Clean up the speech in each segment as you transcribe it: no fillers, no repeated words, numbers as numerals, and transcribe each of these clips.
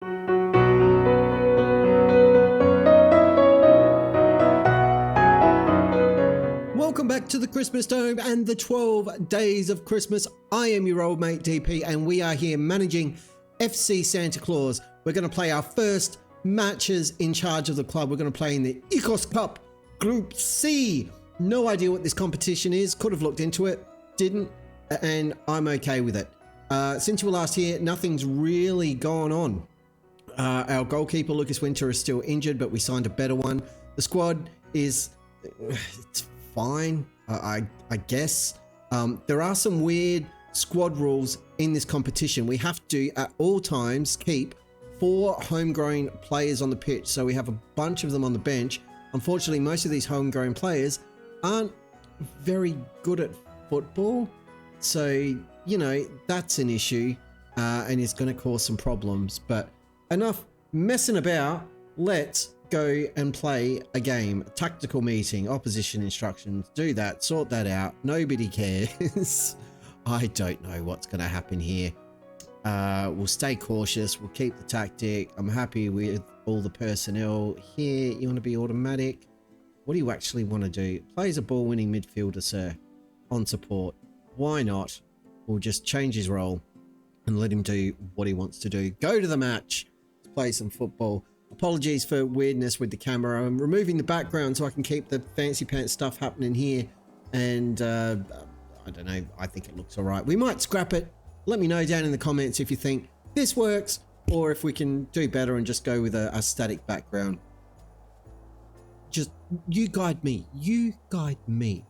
Welcome back to the Christmas Dome and the 12 days of Christmas. I am your old mate DP and we are here managing FC Santa Claus. We're going to play our first matches in charge of the club. We're going to play in the Ykkös Cup Group C. No idea what this competition is. Could have looked into it. Didn't. And I'm okay with it. Since you were last here, nothing's really gone on. Our goalkeeper, Lucas Winter, is still injured, but we signed a better one. The squad is... it's fine, I guess. There are some weird squad rules in this competition. We have to, at all times, keep 4 homegrown players on the pitch. So we have a bunch of them on the bench. Unfortunately, most of these homegrown players aren't very good at football. So, you know, that's an issue and it's going to cause some problems. But enough messing about. Let's go and play a game. A tactical meeting, opposition instructions, do that, sort that out. Nobody cares. I don't know what's going to happen here. We'll stay cautious. We'll keep the tactic. I'm happy with all the personnel here. You want to be automatic? What do you actually want to do? Plays a ball-winning midfielder, sir, on support. Why not? We'll just change his role and let him do what he wants to do. Go to the match. Let's play some football. Apologies for weirdness with the camera. I'm removing the background so I can keep the fancy pants stuff happening here. And I don't know. I think it looks all right. We might scrap it. Let me know down in the comments if you think this works or if we can do better and just go with a static background. Just you guide me. You guide me.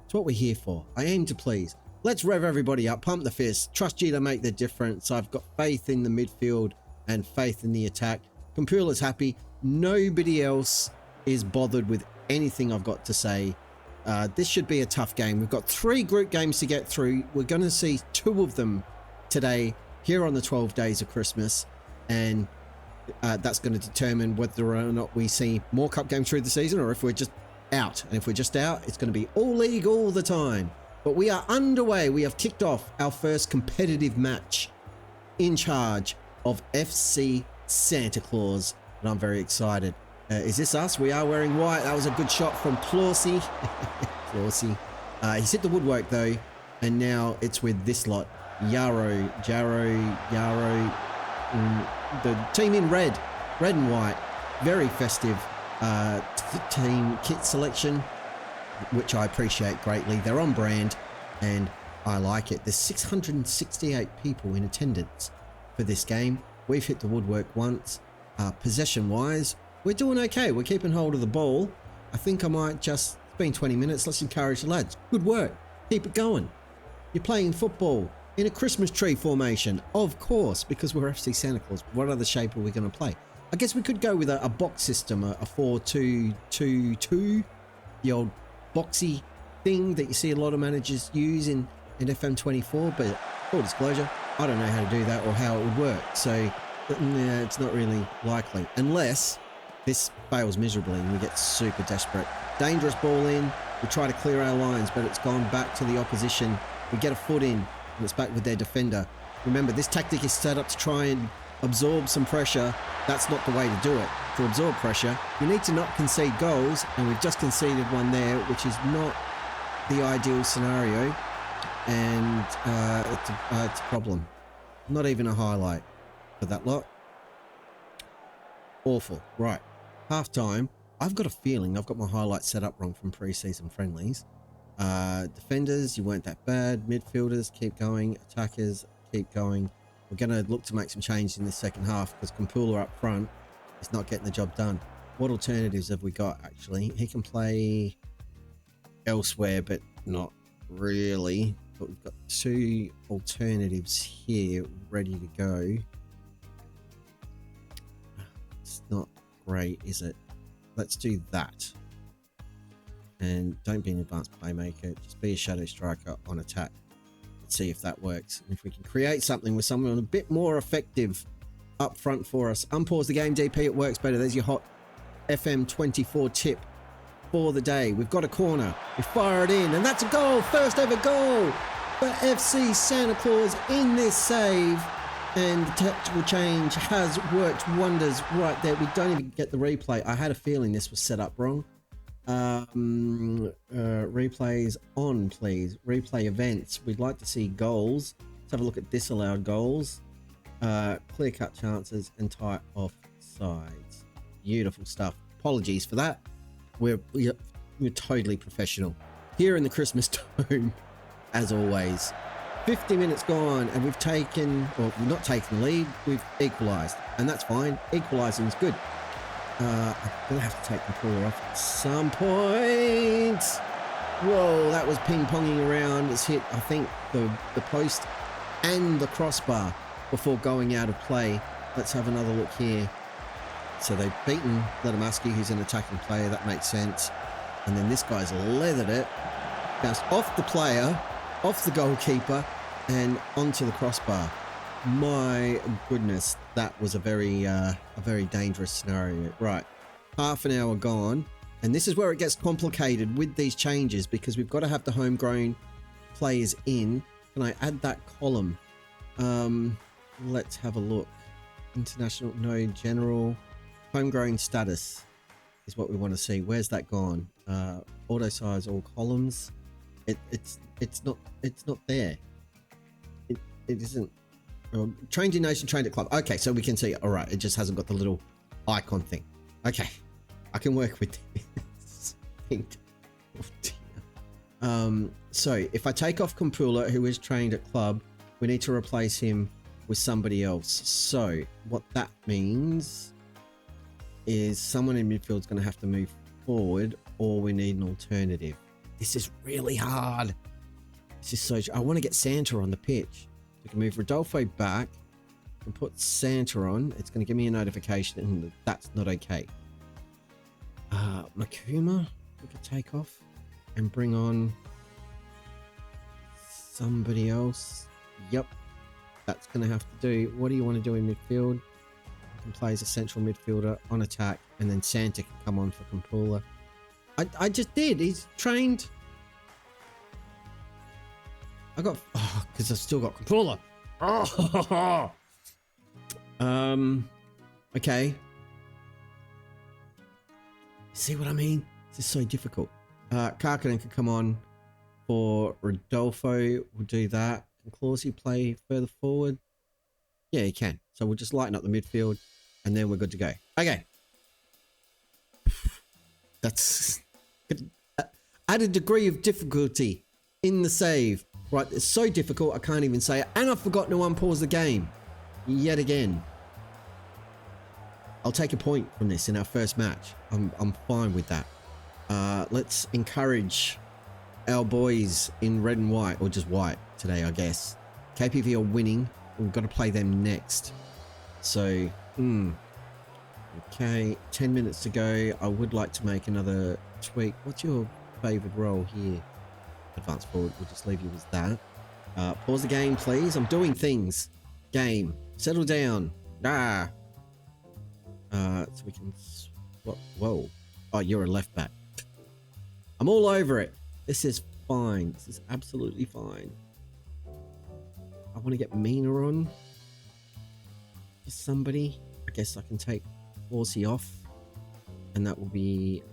That's what we're here for. I aim to please. Let's rev everybody up. Pump the fist. Trust you to make the difference. I've got faith in the midfield and faith in the attack. Compula's happy. Nobody else is bothered with anything I've got to say. This should be a tough game. We've got 3 group games to get through. We're going to see 2 of them today here on the 12 days of Christmas. And that's going to determine whether or not we see more cup games through the season or if we're just out. And if we're just out, it's going to be all league all the time. But we are underway. We have kicked off our first competitive match in charge of FC Santa Claus, and I'm very excited. Is this us? We are wearing white. That was a good shot from Plawsy. Plawsy. He's hit the woodwork though, and now it's with this lot. Jaro. The team in red and white. Very festive team kit selection, which I appreciate greatly. They're on brand, and I like it. There's 668 people in attendance for this game. We've hit the woodwork once. Possession-wise, we're doing okay. We're keeping hold of the ball. I think I might just... It's been 20 minutes. Let's encourage the lads. Good work. Keep it going. You're playing football in a Christmas tree formation. Of course, because we're FC Santa Claus. What other shape are we going to play? I guess we could go with a box system, a 4-2-2-2. The old boxy thing that you see a lot of managers use in FM24. But full disclosure, I don't know how to do that or how it would work. So, yeah, it's not really likely. Unless this fails miserably and we get super desperate. Dangerous ball in. We try to clear our lines, but it's gone back to the opposition. We get a foot in, and it's back with their defender. Remember, this tactic is set up to try and absorb some pressure. That's not the way to do it. To absorb pressure, you need to not concede goals, and we've just conceded one there, which is not the ideal scenario. And it's a problem. Not even a highlight for that lot. Awful. Right. Half time. I've got a feeling I've got my highlights set up wrong from pre-season friendlies. Defenders, you weren't that bad. Midfielders, keep going. Attackers, keep going. We're going to look to make some changes in the second half because Compula up front is not getting the job done. What alternatives have we got, actually? He can play elsewhere, but not really. But we've got 2 alternatives here ready to go. It's not great, is it? Let's do that. And don't be an advanced playmaker. Just be a shadow striker on attack. Let's see if that works. And if we can create something with someone a bit more effective up front for us. Unpause the game, DP. It works better. There's your hot FM24 tip for the day. We've got a corner. We fire it in, and that's a goal. First ever goal for FC Santa Claus in this save. And the tactical change has worked wonders right there. We don't even get the replay. I had a feeling this was set up wrong. Replays on, please. Replay events. We'd like to see goals. Let's have a look at disallowed goals. Clear-cut chances and tie offsides. Beautiful stuff. Apologies for that. We're totally professional here in the Christmas Dome, as always. 50 minutes gone, and we've taken, well, not taken the lead, we've equalised, and that's fine. Equalising is good. I'm gonna have to take the puller off at some point. Whoa, that was ping-ponging around. It's hit, I think, the post and the crossbar before going out of play. Let's have another look here. So they've beaten Letomaski, who's an attacking player. That makes sense. And then this guy's leathered it. Bounced off the player, off the goalkeeper, and onto the crossbar. My goodness, that was a very dangerous scenario. Right, half an hour gone, and this is where it gets complicated with these changes, because we've got to have the homegrown players in. Can I add that column? Let's have a look. International, no, general. Homegrown status is what we want to see. Where's that gone? Auto size all columns. It's not there. It isn't. Trained in nation, trained at club. Okay, so we can see. All right, it just hasn't got the little icon thing. Okay, I can work with this. Oh dear. So if I take off Kumpula, who is trained at club, we need to replace him with somebody else. So what that means is someone in midfield is going to have to move forward, or we need an alternative. This is really hard. This is so. I want to get Santa on the pitch. We can move Rodolfo back and put Santa on. It's going to give me a notification, and that's not okay. Makuma, we could take off and bring on somebody else. Yep, that's going to have to do. What do you want to do in midfield? You can play as a central midfielder on attack, and then Santa can come on for Kumpula. I just did. He's trained. I got, because I've still got Kumpula. Okay. See what I mean? This is so difficult. Karkanen can come on for Rodolfo. We'll do that. Can Clausey play further forward? Yeah, he can. So we'll just lighten up the midfield, and then we're good to go. Okay. That's added degree of difficulty in the save. Right, it's so difficult I can't even say it. And I've forgotten to unpause the game. Yet again. I'll take a point from this in our first match. I'm fine with that. Let's encourage our boys in red and white, or just white today, I guess. KPV are winning. We've got to play them next. So, okay, 10 minutes to go. I would like to make another tweak. What's your favored role here? Advance forward. We'll just leave you with that. Pause the game, please. I'm doing things. Game. Settle down. So we can... Whoa. Oh, you're a left back. I'm all over it. This is fine. This is absolutely fine. I want to get Mina on. For somebody. I guess I can take Horsey off. And that will be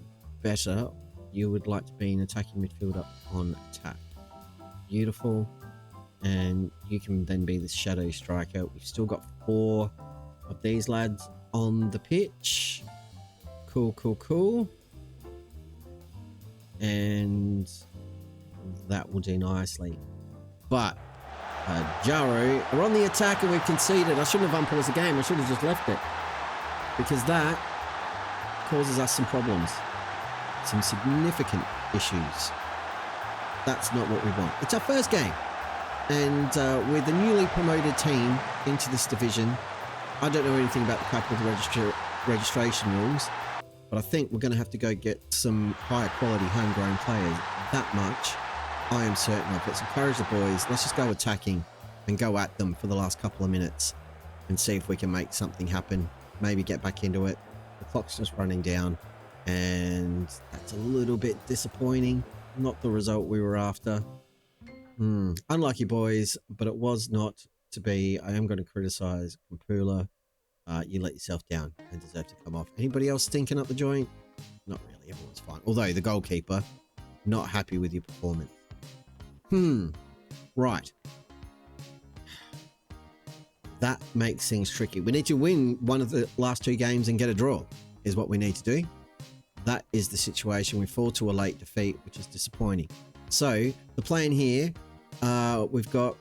better. You would like to be an attacking midfielder on attack. Beautiful. And you can then be the shadow striker. We've still got 4 of these lads on the pitch. Cool. And that will do nicely. But Jaro are on the attack, and we've conceded. I shouldn't have unpaused the game. I should have just left it, because that causes us some problems. Some significant issues. That's not what we want. It's our first game, and we're the newly promoted team into this division. I don't know anything about the capital registration rules, but I think we're going to have to go get some higher quality homegrown players. That much I am certain of. Let's encourage the boys. Let's just go attacking and go at them for the last couple of minutes and see if we can make something happen. Maybe get back into it. The clock's just running down, and that's a little bit disappointing. Not the result we were after. Unlucky, boys, but it was not to be, I am going to criticize Kampula. You let yourself down and deserve to come off. Anybody else stinking up the joint? Not really. Everyone's fine. Although the goalkeeper, not happy with your performance. Right. That makes things tricky. We need to win one of the last 2 games and get a draw is what we need to do. That is the situation. We fall to a late defeat, which is disappointing. So the plan here, we've got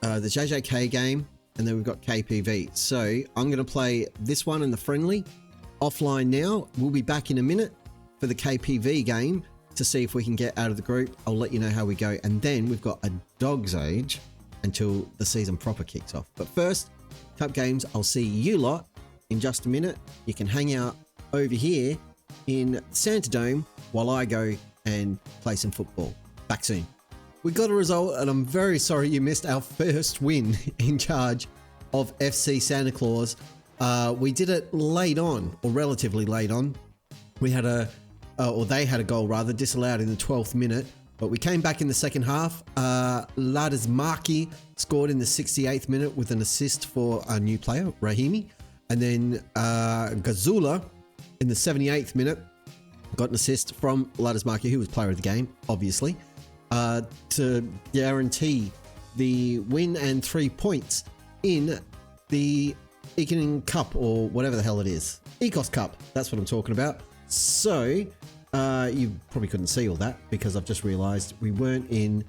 the JJK game, and then we've got KPV. So I'm going to play this one in the friendly offline now. We'll be back in a minute for the KPV game to see if we can get out of the group. I'll let you know how we go. And then we've got a dog's age until the season proper kicks off. But first, cup games, I'll see you lot in just a minute. You can hang out over here in Santa Dome while I go and play some football. Back soon. We got a result, and I'm very sorry you missed our first win in charge of FC Santa Claus. We did it late on, or relatively late on. We had they had a goal rather, disallowed in the 12th minute, but we came back in the second half. Ladismaki scored in the 68th minute with an assist for a new player, Rahimi. And then Gazula in the 78th minute got an assist from Ladismaki, who was player of the game, obviously, to guarantee the win and 3 points in the Ykkös Cup, or whatever the hell it is. Ykkös Cup, that's what I'm talking about. So, you probably couldn't see all that because I've just realised we weren't in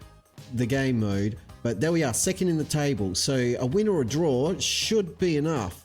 the game mode. But there we are, second in the table. So a win or a draw should be enough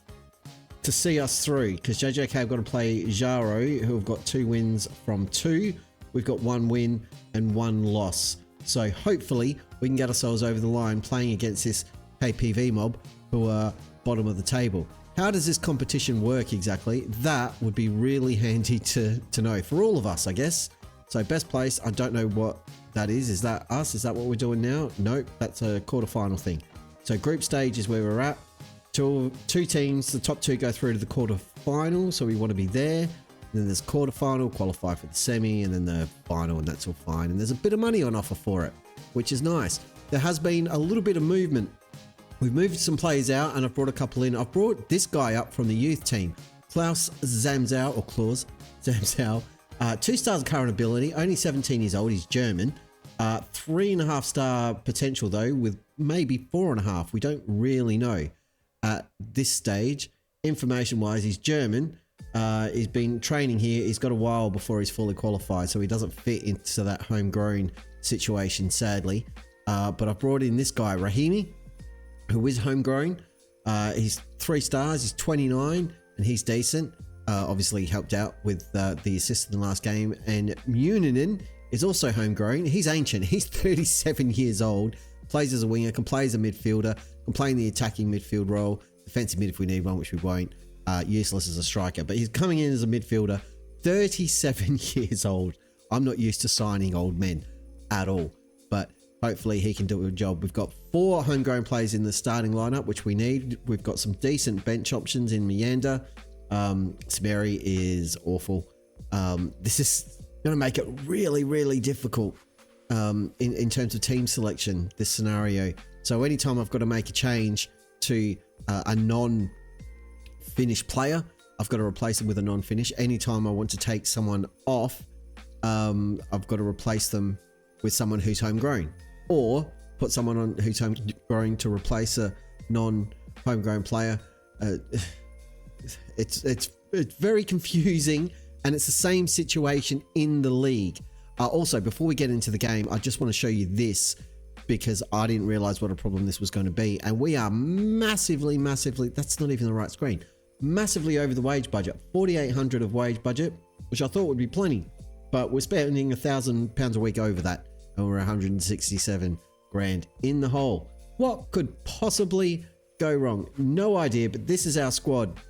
to see us through, because JJK have got to play Jaro, who have got 2 wins from 2. We've got 1 win and 1 loss. So hopefully we can get ourselves over the line playing against this KPV mob, who are bottom of the table. How does this competition work exactly? That would be really handy to know for all of us, I guess. So best place, I don't know what that is. Is that us? Is that what we're doing now? Nope, that's a quarterfinal thing. So group stage is where we're at. Two teams, the top 2 go through to the quarterfinal, so we want to be there. And then there's quarterfinal, qualify for the semi, and then the final, and that's all fine. And there's a bit of money on offer for it, which is nice. There has been a little bit of movement. We've moved some players out, and I've brought a couple in. I've brought this guy up from the youth team, Klaus Zamzau, or Klaus Zamzau. 2 stars current ability, only 17 years old. He's German. 3.5 star potential though, with maybe 4.5. We don't really know at this stage. Information wise, he's German. He's been training here. He's got a while before he's fully qualified, so he doesn't fit into that homegrown situation, sadly. But I've brought in this guy, Rahimi, who is homegrown. He's 3 stars. He's 29, and he's decent. Obviously, he helped out with the assist in the last game. And Muninen is also homegrown. He's ancient. He's 37 years old. Plays as a winger. Can play as a midfielder. Can play in the attacking midfield role. Defensive mid if we need one, which we won't. Useless as a striker. But he's coming in as a midfielder. 37 years old. I'm not used to signing old men at all. But hopefully he can do a job. We've got 4 homegrown players in the starting lineup, which we need. We've got some decent bench options in Meander. Smeri is awful. This is going to make it really, really difficult in terms of team selection, this scenario. So anytime I've got to make a change to a non-Finnish player, I've got to replace them with a non-Finnish. Anytime I want to take someone off, I've got to replace them with someone who's homegrown, or put someone on who's homegrown to replace a non-homegrown player. It's very confusing, and it's the same situation in the league. Also, before we get into the game, I just want to show you this, because I didn't realize what a problem this was going to be. And we are massively, that's not even the right screen, massively over the wage budget. 4,800 of wage budget, which I thought would be plenty, but we're spending £1,000 a week over that, and we're 167 grand in the hole. What could possibly go wrong? No idea, but this is our squad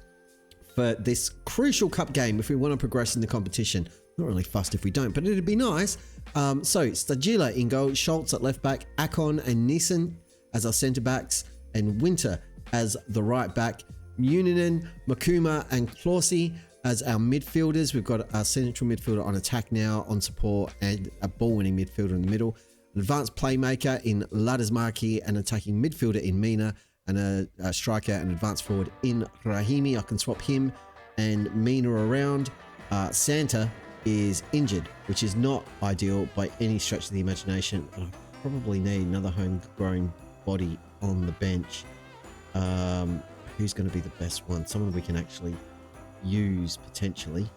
for this crucial cup game if we want to progress in the competition. Not really fussed if we don't, but it'd be nice. So Stagila in goal, Schultz at left back, Akon and Nissen as our centre backs, and Winter as the right back, Muninen, Makuma and Klossi as our midfielders. We've got our central midfielder on attack now, on support, and a ball winning midfielder in the middle. an advanced playmaker in Ladismarki, an attacking midfielder in Mina, and a striker and advanced forward in Rahimi. I can swap him and Mina around. Santa is injured, which is not ideal by any stretch of the imagination. I probably need another homegrown body on the bench. Who's going to be the best one? Someone we can actually use potentially.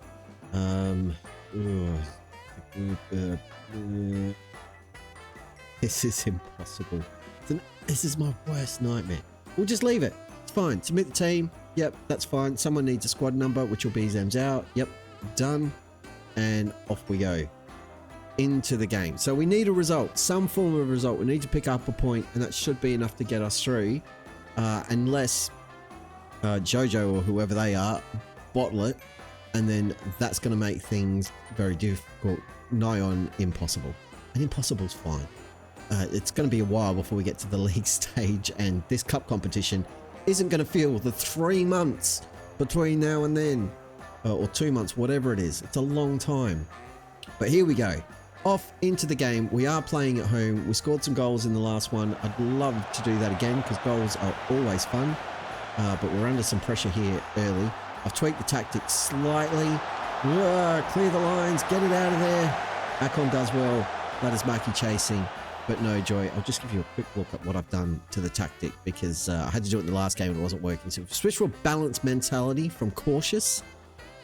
This is impossible. This is my worst nightmare. We'll just leave it. It's fine. Submit the team. Yep, that's fine. Someone needs a squad number, which will be Zem's out. Yep, done. And off we go into the game. So we need a result, some form of result. We need to pick up a point, and that should be enough to get us through. Unless Jojo or whoever they are bottle it, and then that's going to make things very difficult, nigh on impossible. And impossible's fine. It's going to be a while before we get to the league stage, and this cup competition isn't going to feel the 3 months between now and then, or 2 months, whatever it is. It's a long time. But here we go. Off into the game. We are playing at home. We scored some goals in the last one. I'd love to do that again because goals are always fun. But we're under some pressure here early. I've tweaked the tactics slightly. Clear the lines. Get it out of there. Akon does well. Ladismarki chasing. But no, Joy, I'll just give you a quick look at what I've done to the tactic because I had to do it in the last game and it wasn't working. So switch to a balanced mentality from cautious.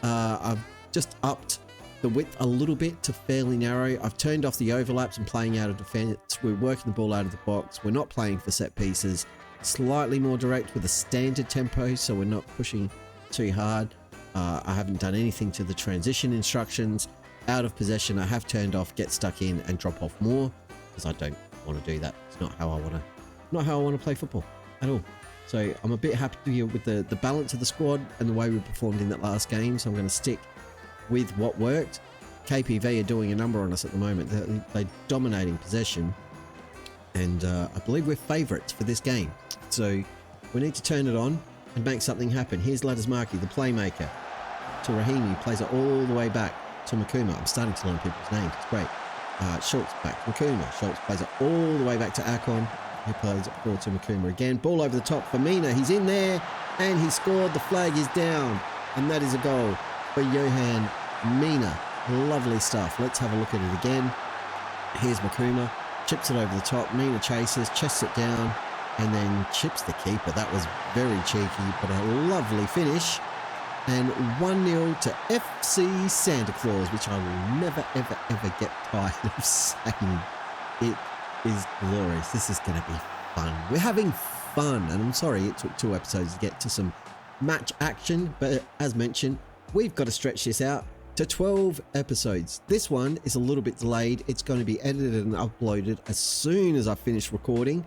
I've just upped the width a little bit to fairly narrow. I've turned off the overlaps and playing out of defense. We're working the ball out of the box. We're not playing for set pieces. Slightly more direct with a standard tempo, so we're not pushing too hard. I haven't done anything to the transition instructions. Out of possession, I have turned off get stuck in and drop off more because I don't want to do that. It's not how I want to play football at all. So I'm a bit happy with the balance of the squad and the way we performed in that last game. So I'm going to stick with what worked. KPV are doing a number on us at the moment. They're dominating possession, and I believe we're favourites for this game. So we need to turn it on and make something happen. Here's Ladismarki, the playmaker, to Rahimi, plays it all the way back to Makuma. I'm starting to learn people's names. It's great. Schultz back to Makuma. Schultz plays it all the way back to Akon. He plays it forward to Makuma again. Ball over the top for Mina. He's in there and he scored. The flag is down, and that is a goal for Johan Mina. Lovely stuff. Let's have a look at it again. Here's Makuma. Chips it over the top. Mina chases, chests it down, and then chips the keeper. That was very cheeky, but a lovely finish. And 1-0 to FC Santa Claus, which I will never, ever, ever get tired of saying. It is glorious. This is going to be fun. We're having fun, and I'm sorry it took 2 episodes to get to some match action, but as mentioned, we've got to stretch this out to 12 episodes. This one is a little bit delayed. It's going to be edited and uploaded as soon as I finish recording,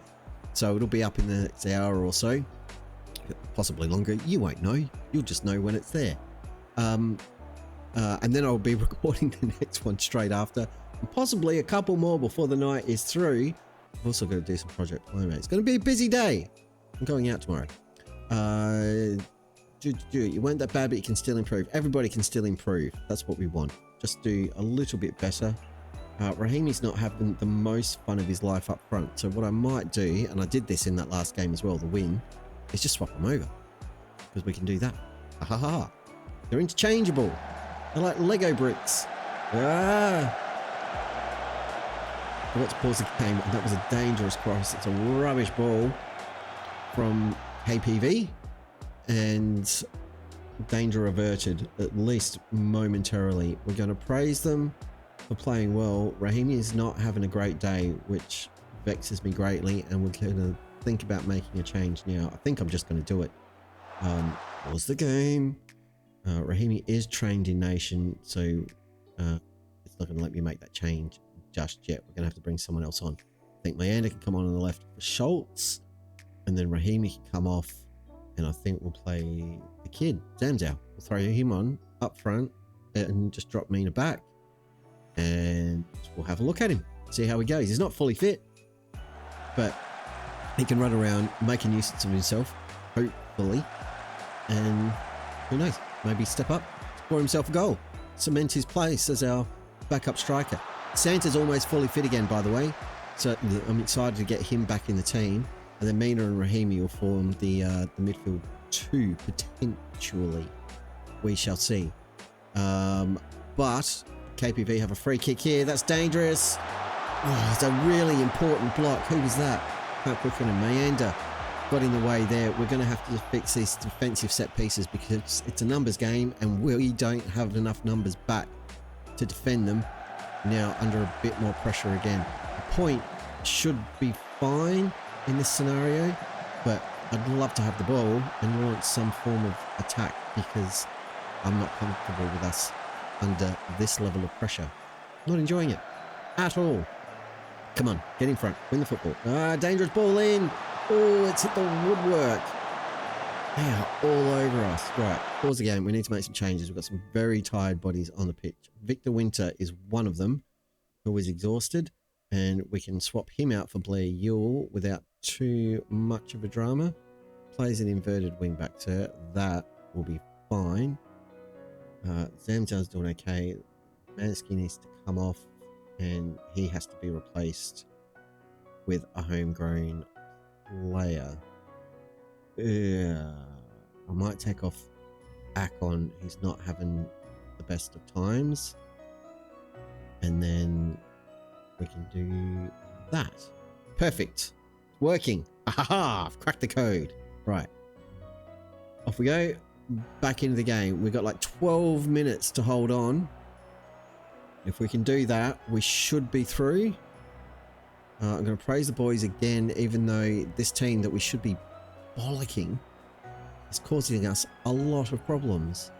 so it'll be up in the next hour or so, possibly longer. You won't know. You'll just know when it's there. And then I'll be recording the next one straight after, and possibly a couple more before the night is through. I've also got to do some Project Playmate. It's going to be a busy day. I'm going out tomorrow. You weren't that bad, but you can still improve. Everybody can still improve. That's what we want. Just do a little bit better. Rahimi's not having the most fun of his life up front. So what I might do, and I did this in that last game as well, the win, is just swap them over. Because we can do that. Ha ha ha. They're interchangeable. They're like Lego bricks. I got to pause the game, and that was a dangerous cross. It's a rubbish ball from KPV. And danger averted, at least momentarily. We're going to praise them for playing well. Rahimi is not having a great day, which vexes me greatly, and we're going to think about making a change now. I think I'm just going to do it. Pause the game. Rahimi is trained in nation, so it's not going to let me make that change just yet. We're going to have to bring someone else on. I think Mayanda can come on the left for Schultz, and then Rahimi can come off. And I think we'll play the kid, Zamzao. We'll throw him on up front and just drop Mina back. And we'll have a look at him, see how he goes. He's not fully fit, but he can run around, make a nuisance of himself, hopefully. And who knows, maybe step up, score himself a goal, cement his place as our backup striker. Santa's almost fully fit again, by the way. So I'm excited to get him back in the team. And then Mina and Rahimi will form the midfield 2, potentially. We shall see. But KPV have a free kick here. That's dangerous. Oh, it's a really important block. Who was that? Can't quick on him. Mayanda got in the way there. We're going to have to fix these defensive set pieces because it's a numbers game and we don't have enough numbers back to defend them. Now under a bit more pressure again. The point should be fine in this scenario, but I'd love to have the ball and launch some form of attack because I'm not comfortable with us under this level of pressure. Not enjoying it at all. Come on, get in front, win the football. Dangerous ball in. Oh, it's hit the woodwork. They are all over us. Right, pause the game. We need to make some changes. We've got some very tired bodies on the pitch. Victor Winter is one of them who is exhausted, and we can swap him out for Blair Ewell without too much of a drama. Plays an inverted wing back, sir. That will be fine. Zamzan's doing okay. Mansky needs to come off, and he has to be replaced with a homegrown player. I might take off Akon. He's not having the best of times. And then we can do that. Perfect. Working. Aha! I've cracked the code. Right. Off we go. Back into the game. We've got like 12 minutes to hold on. If we can do that, we should be through. I'm going to praise the boys again, even though this team that we should be bollocking is causing us a lot of problems.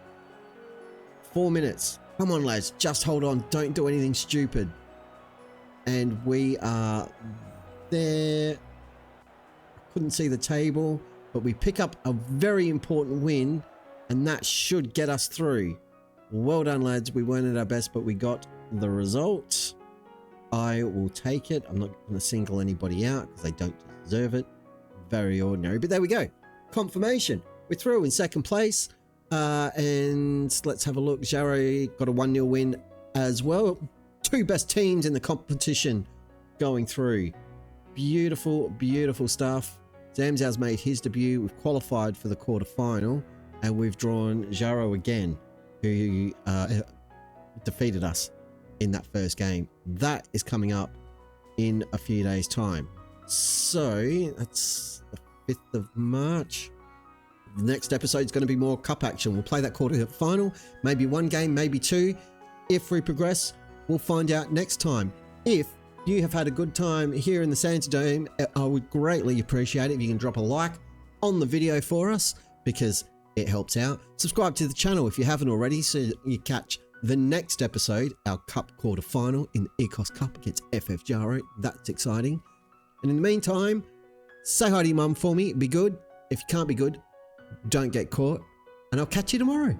4 minutes. Come on, lads. Just hold on. Don't do anything stupid. And we are there. I couldn't see the table, but we pick up a very important win, and that should get us through. Well done, lads. We weren't at our best, but we got the result. I will take it. I'm not going to single anybody out because they don't deserve it. Very ordinary, but there we go. Confirmation. We're through in second place. And let's have a look. Jarrow got a 1-0 win as well. 2 best teams in the competition going through. Beautiful, beautiful stuff. Zamzow's made his debut. We've qualified for the quarterfinal, and we've drawn Jarrow again, who defeated us in that first game. That is coming up in a few days' time. So that's the 5th of March. The next episode is going to be more cup action. We'll play that quarter final, maybe 1 game, maybe 2. If we progress, we'll find out next time. If you have had a good time here in the Santa Dome, I would greatly appreciate it if you can drop a like on the video for us, because it helps out. Subscribe to the channel if you haven't already, so you catch the next episode, our cup quarter final in the Ykkös Cup against FF Jarrow. That's exciting. And in the meantime, say hi to your mum for me. Be good. If you can't be good, don't get caught. And I'll catch you tomorrow.